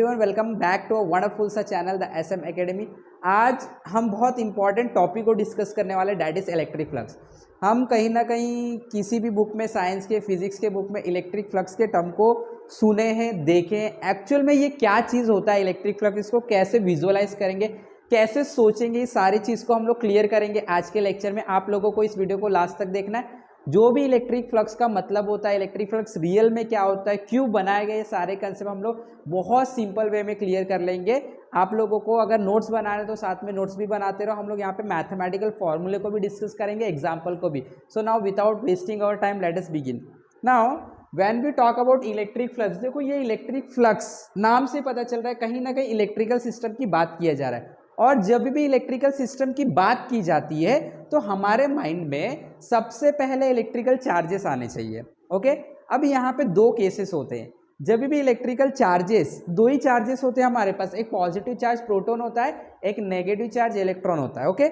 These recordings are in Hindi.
Everyone, welcome back to a wonderful सा चैनल द एसएम एकेडमी। आज हम बहुत इंपॉर्टेंट टॉपिक को डिस्कस करने वाले, डैट इज इलेक्ट्रिक फ्लक्स। हम कहीं ना कहीं किसी भी बुक में, साइंस के, फिजिक्स के बुक में इलेक्ट्रिक फ्लक्स के टर्म को सुने हैं, देखे हैं। एक्चुअल में ये क्या चीज़ होता है इलेक्ट्रिक फ्लक्स, इसको कैसे विजुअलाइज करेंगे, कैसे सोचेंगे, ये सारी चीज़ को हम लोग क्लियर करेंगे आज के लेक्चर में। आप लोगों को इस वीडियो को लास्ट तक देखना है। जो भी इलेक्ट्रिक फ्लक्स का मतलब होता है, इलेक्ट्रिक फ्लक्स रियल में क्या होता है, क्यों बनाए गए, ये सारे कंसेप्ट हम लोग बहुत सिंपल वे में क्लियर कर लेंगे। आप लोगों को अगर नोट्स बना रहे तो साथ में नोट्स भी बनाते रहो। हम लोग यहाँ पे मैथमेटिकल फॉर्मूले को भी डिस्कस करेंगे, एग्जाम्पल को भी। So now without wasting our time let us begin. Now when we talk about electric flux, देखो ये इलेक्ट्रिक फ्लक्स नाम से पता चल रहा है कहीं ना कहीं इलेक्ट्रिकल सिस्टम की बात किया जा रहा है। और जब भी इलेक्ट्रिकल सिस्टम की बात की जाती है तो हमारे माइंड में सबसे पहले इलेक्ट्रिकल चार्जेस आने चाहिए। ओके, अब यहाँ पे दो केसेस होते हैं। जब भी इलेक्ट्रिकल चार्जेस, दो ही चार्जेस होते हैं हमारे पास, एक पॉजिटिव चार्ज प्रोटॉन होता है, एक नेगेटिव चार्ज इलेक्ट्रॉन होता है। ओके,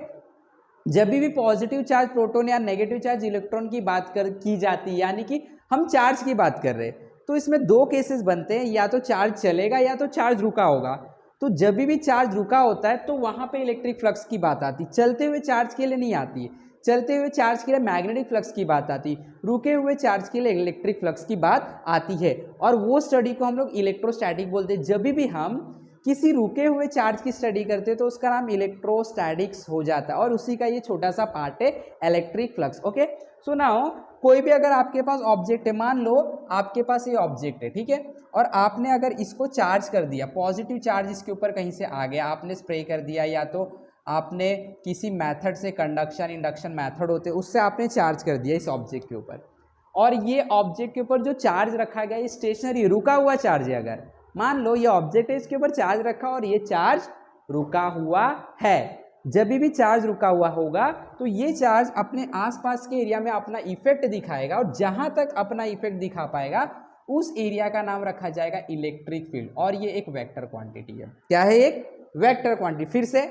जब भी पॉजिटिव चार्ज प्रोटॉन या नेगेटिव चार्ज इलेक्ट्रॉन की बात की जाती है, यानी कि हम चार्ज की बात कर रहे हैं, तो इसमें दो केसेस बनते हैं, या तो चार्ज चलेगा या तो चार्ज रुका होगा। तो जब भी चार्ज रुका होता है तो वहां पे इलेक्ट्रिक फ्लक्स की बात आती है। चलते हुए चार्ज के लिए नहीं आती है, चलते हुए चार्ज के लिए मैग्नेटिक फ्लक्स की बात आती है, रुके हुए चार्ज के लिए इलेक्ट्रिक फ्लक्स की बात आती है। और वो स्टडी को हम लोग इलेक्ट्रोस्टैटिक बोलते हैं। जब भी हम किसी रुके हुए चार्ज की स्टडी करते हैं तो उसका नाम इलेक्ट्रोस्टैटिक्स हो जाता है, और उसी का ये छोटा सा पार्ट है electric flux. Okay, so now कोई भी अगर आपके पास ऑब्जेक्ट है, मान लो आपके पास ये ऑब्जेक्ट है, ठीक है, और आपने अगर इसको चार्ज कर दिया, पॉजिटिव चार्ज इसके ऊपर कहीं से आ गया, आपने स्प्रे कर दिया, या तो आपने किसी मेथड से, कंडक्शन इंडक्शन मेथड होते, उससे आपने चार्ज कर दिया इस ऑब्जेक्ट के ऊपर, और ये ऑब्जेक्ट के ऊपर जो चार्ज रखा गया, ये स्टेशनरी रुका हुआ चार्ज है। अगर मान लो ये ऑब्जेक्ट है, इसके ऊपर चार्ज रखा और ये चार्ज रुका हुआ है, जब भी चार्ज रुका हुआ होगा तो ये चार्ज अपने आसपास के एरिया में अपना इफेक्ट दिखाएगा, और जहां तक अपना इफेक्ट दिखा पाएगा उस एरिया का नाम रखा जाएगा इलेक्ट्रिक फील्ड। और ये एक वेक्टर क्वांटिटी है। क्या है? एक वेक्टर क्वांटिटी। फिर से,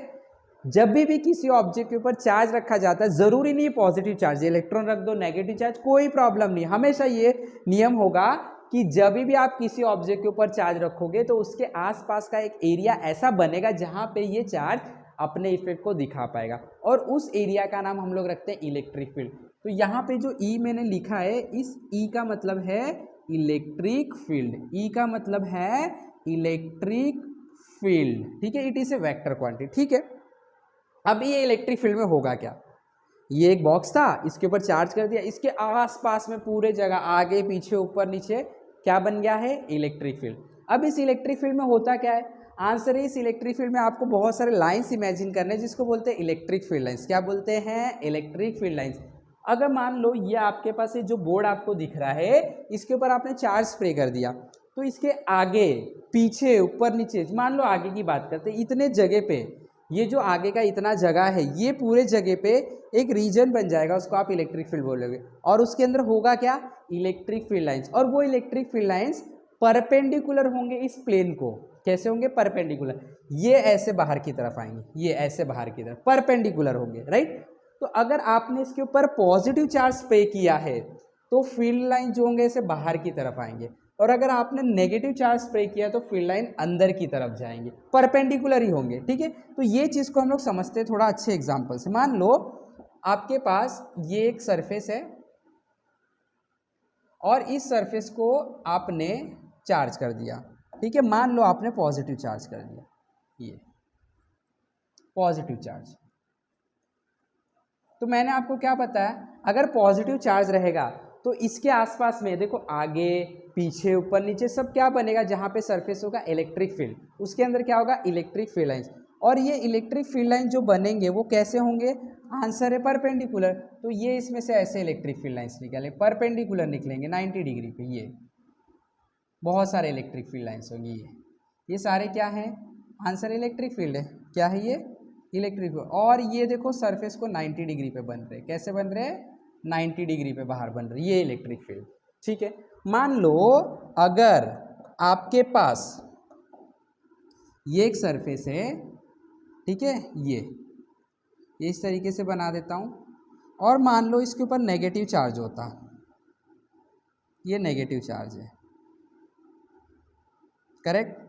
जब भी किसी ऑब्जेक्ट के ऊपर चार्ज रखा जाता है, जरूरी नहीं पॉजिटिव चार्ज, इलेक्ट्रॉन रख दो, नेगेटिव चार्ज, कोई प्रॉब्लम नहीं। हमेशा ये नियम होगा कि जब भी आप किसी ऑब्जेक्ट के ऊपर चार्ज रखोगे तो उसके आसपास का एक एरिया ऐसा बनेगा जहां पे ये चार्ज अपने इफेक्ट को दिखा पाएगा, और उस एरिया का नाम हम लोग रखते हैं इलेक्ट्रिक फील्ड। तो यहाँ पे जो ई मैंने लिखा है, इस ई का मतलब है इलेक्ट्रिक फील्ड। ई का मतलब है इलेक्ट्रिक फील्ड, ठीक है। It is a vector quantity, ठीक है। अब ये इलेक्ट्रिक फील्ड में होगा क्या? ये एक बॉक्स था, इसके ऊपर चार्ज कर दिया, इसके आसपास में पूरे जगह, आगे पीछे ऊपर नीचे, क्या बन गया है? Electric field. अब इस इलेक्ट्रिक फील्ड में होता क्या है? आंसर है, इस इलेक्ट्रिक फील्ड में आपको बहुत सारे लाइंस इमेजिन करने हैं, जिसको बोलते हैं इलेक्ट्रिक फील्ड लाइंस। क्या बोलते हैं? Electric field lines. अगर मान लो ये आपके पास जो बोर्ड आपको दिख रहा है, इसके ऊपर आपने चार्ज स्प्रे कर दिया, तो इसके आगे पीछे ऊपर नीचे, मान लो आगे की बात करते हैं, इतने जगह पे, ये जो आगे का इतना जगह है, ये पूरे जगह पे एक रीजन बन जाएगा, उसको आप इलेक्ट्रिक फील्ड बोलोगे, और उसके अंदर होगा क्या? Electric field lines. और वो इलेक्ट्रिक फील्ड लाइंस परपेंडिकुलर होंगे इस प्लेन को। कैसे होंगे? परपेंडिकुलर। ये ऐसे बाहर की तरफ आएंगे, ये ऐसे बाहर की तरफ परपेंडिकुलर होंगे, राइट। तो अगर आपने इसके ऊपर पॉजिटिव चार्ज स्प्रे किया है तो फील्ड लाइन जो होंगे ऐसे बाहर की तरफ आएंगे, और अगर आपने नेगेटिव चार्ज स्प्रे किया तो फील्ड लाइन अंदर की तरफ जाएंगे, परपेंडिकुलर ही होंगे, ठीक है। तो ये चीज़ को हम लोग समझते हैं थोड़ा अच्छे एग्जांपल से। मान लो आपके पास ये एक सरफेस है, और इस सरफेस को आपने चार्ज कर दिया, ठीक है। मान लो आपने पॉजिटिव चार्ज कर दिया, ये पॉजिटिव चार्ज। तो मैंने आपको क्या बताया, अगर पॉजिटिव चार्ज रहेगा तो इसके आसपास में देखो, आगे पीछे ऊपर नीचे सब क्या बनेगा? जहाँ पे सरफेस होगा इलेक्ट्रिक फील्ड, उसके अंदर क्या होगा? Electric field lines. और ये इलेक्ट्रिक फील्ड लाइन जो बनेंगे वो कैसे होंगे? आंसर है परपेंडिकुलर। तो ये इसमें से ऐसे इलेक्ट्रिक फील्ड लाइंस निकले, परपेंडिकुलर निकलेंगे 90 डिग्री पे। ये बहुत सारे इलेक्ट्रिक फील्ड लाइंस होंगी, ये सारे क्या हैं? आंसर इलेक्ट्रिक फील्ड है। क्या है ये? Electric field. और ये देखो सरफेस को 90 डिग्री पे बन रहे, कैसे बन रहे हैं? 90 डिग्री पे बाहर बन रहे, ये इलेक्ट्रिक फील्ड, ठीक है। मान लो अगर आपके पास ये एक सरफेस है, ठीक है, ये इस तरीके से बना देता हूं, और मान लो इसके ऊपर नेगेटिव चार्ज होता, ये नेगेटिव चार्ज है, करेक्ट।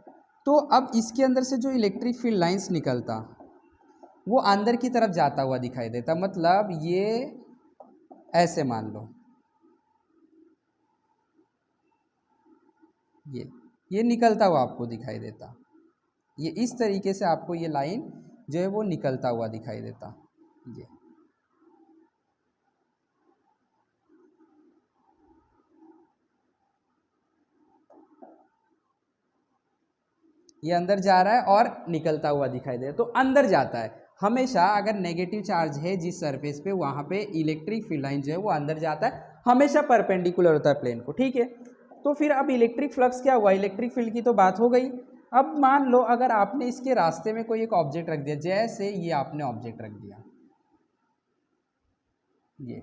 तो अब इसके अंदर से जो इलेक्ट्रिक फील्ड लाइंस निकलता वो अंदर की तरफ जाता हुआ दिखाई देता, मतलब ये ऐसे मान लो, ये निकलता हुआ आपको दिखाई देता, ये इस तरीके से आपको ये लाइन जो है वो निकलता हुआ दिखाई देता। ये अंदर जा रहा है और निकलता हुआ दिखाई दे रहा है, तो अंदर जाता है। हमेशा अगर नेगेटिव चार्ज है जिस सरफेस पे, वहाँ पे इलेक्ट्रिक फील्ड लाइन जो है वो अंदर जाता है, हमेशा परपेंडिकुलर होता है प्लेन को, ठीक है। तो फिर अब इलेक्ट्रिक फ्लक्स क्या हुआ, इलेक्ट्रिक फील्ड की तो बात हो गई। अब मान लो अगर आपने इसके रास्ते में कोई एक ऑब्जेक्ट रख दिया, जैसे ये आपने ऑब्जेक्ट रख दिया, ये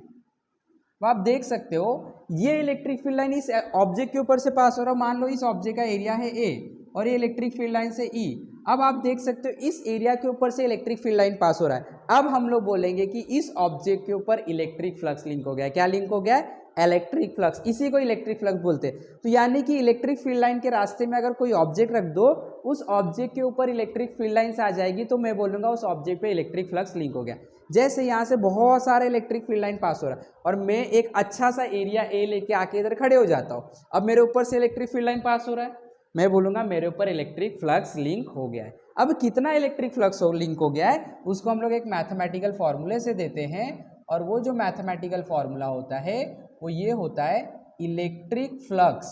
तो आप देख सकते हो ये इलेक्ट्रिक फील्ड लाइन इस ऑब्जेक्ट के ऊपर से पास हो रहा है। मान लो इस ऑब्जेक्ट का एरिया है ए और ये इलेक्ट्रिक फील्ड लाइन से ई। अब आप देख सकते हो इस एरिया के ऊपर से इलेक्ट्रिक फील्ड लाइन पास हो रहा है। अब हम लोग बोलेंगे कि इस ऑब्जेक्ट के ऊपर इलेक्ट्रिक फ्लक्स लिंक हो गया। क्या लिंक हो गया? Electric flux. इसी को इलेक्ट्रिक फ्लक्स बोलते हैं। तो यानी कि इलेक्ट्रिक फील्ड लाइन के रास्ते में अगर कोई ऑब्जेक्ट रख दो, उस ऑब्जेक्ट के ऊपर इलेक्ट्रिक फील्ड लाइन्स आ जाएगी, तो मैं बोलूँगा उस ऑब्जेक्ट पे इलेक्ट्रिक फ्लक्स लिंक हो गया। जैसे यहाँ से बहुत सारे इलेक्ट्रिक फील्ड लाइन पास हो रहा है और मैं एक अच्छा सा एरिया ए लेके आके इधर खड़े हो जाता हूँ। अब मेरे ऊपर से इलेक्ट्रिक फील्ड लाइन पास हो रहा है, मैं बोलूँगा मेरे ऊपर इलेक्ट्रिक फ्लक्स लिंक हो गया है। अब कितना इलेक्ट्रिक फ्लक्स लिंक हो गया है उसको हम लोग एक मैथमेटिकल फॉर्मूले से देते हैं, और वो जो मैथमेटिकल फॉर्मूला होता है वो ये होता है, electric flux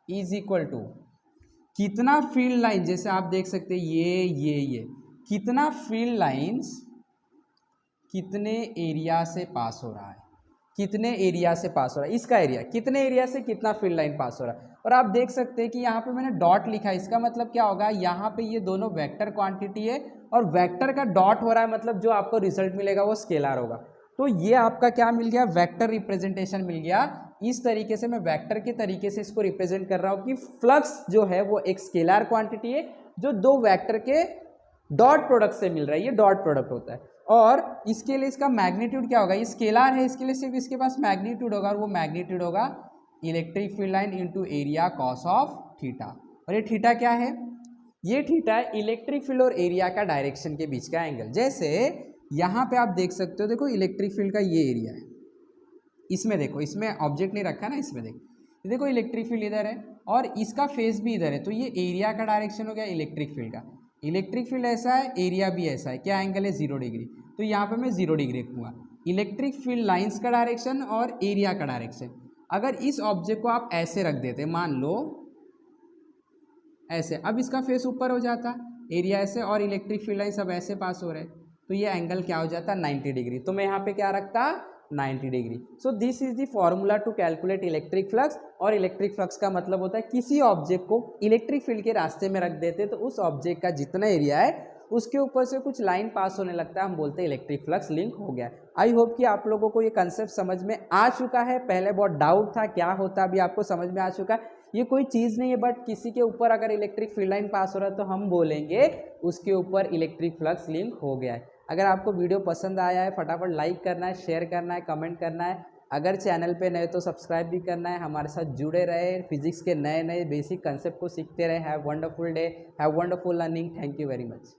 is equal to कितना फील्ड लाइन, जैसे आप देख सकते हैं ये कितना फील्ड लाइंस कितने एरिया से पास हो रहा है, कितने एरिया से पास हो रहा है, इसका एरिया कितने एरिया से कितना फील्ड लाइन पास हो रहा है। और आप देख सकते हैं कि यहाँ पे मैंने डॉट लिखा है, इसका मतलब क्या होगा, यहाँ पे ये दोनों वेक्टर क्वांटिटी है और वेक्टर का डॉट हो रहा है, मतलब जो आपको रिजल्ट मिलेगा वो स्केलर होगा। तो ये आपका क्या मिल गया, वेक्टर रिप्रेजेंटेशन मिल गया। इस तरीके से मैं वेक्टर के तरीके से इसको रिप्रेजेंट कर रहा हूँ कि फ्लक्स जो है वो एक स्केलर क्वांटिटी है जो दो वेक्टर के डॉट प्रोडक्ट से मिल रहा है, ये डॉट प्रोडक्ट होता है। और इसके लिए इसका मैग्नीट्यूड क्या होगा, ये स्केलर है, इसके लिए सिर्फ इसके पास मैग्नीट्यूड होगा, और वो मैग्नीट्यूड होगा electric field line into area cos of theta. और ये थीटा क्या है, ये थीटा है इलेक्ट्रिक फील्ड और एरिया का डायरेक्शन के बीच का एंगल। जैसे यहाँ पे आप देख सकते हो, देखो इलेक्ट्रिक फील्ड का ये एरिया है, इसमें देखो, इसमें ऑब्जेक्ट नहीं रखा ना, इसमें देखो इलेक्ट्रिक फील्ड इधर है और इसका फेस भी इधर है, तो ये एरिया का डायरेक्शन हो गया इलेक्ट्रिक फील्ड का। इलेक्ट्रिक फील्ड ऐसा है, एरिया भी ऐसा है, क्या एंगल है 0 डिग्री, तो यहाँ पे मैं 0 डिग्री रखूँगा। इलेक्ट्रिक फील्ड लाइंस का डायरेक्शन और एरिया का डायरेक्शन, अगर इस ऑब्जेक्ट को आप ऐसे रख देते, मान लो ऐसे, अब इसका फेस ऊपर हो जाता, एरिया ऐसे और इलेक्ट्रिक फील्ड लाइन सब ऐसे पास हो रहे, तो ये एंगल क्या हो जाता 90 डिग्री। तो मैं यहाँ पे क्या रखता 90 degree. So this is the formula to calculate electric flux. और इलेक्ट्रिक फ्लक्स का मतलब होता है किसी ऑब्जेक्ट को इलेक्ट्रिक फील्ड के रास्ते में रख देते तो उस ऑब्जेक्ट का जितना एरिया है उसके ऊपर से कुछ लाइन पास होने लगता है, हम बोलते हैं इलेक्ट्रिक फ्लक्स लिंक हो गया। आई होप कि आप लोगों को ये कंसेप्ट समझ में आ चुका है। पहले बहुत डाउट था क्या होता, अभी आपको समझ में आ चुका है। ये कोई चीज़ नहीं है, बट किसी के ऊपर अगर इलेक्ट्रिक फील्ड लाइन पास हो रहा है तो हम बोलेंगे उसके ऊपर इलेक्ट्रिक फ्लक्स लिंक हो गया है। अगर आपको वीडियो पसंद आया है फटाफट लाइक करना है, शेयर करना है, कमेंट करना है। अगर चैनल पे नए तो सब्सक्राइब भी करना है। हमारे साथ जुड़े रहे, फिजिक्स के नए नए बेसिक कंसेप्ट को सीखते रहे। Have wonderful day, have wonderful learning. Thank you very much.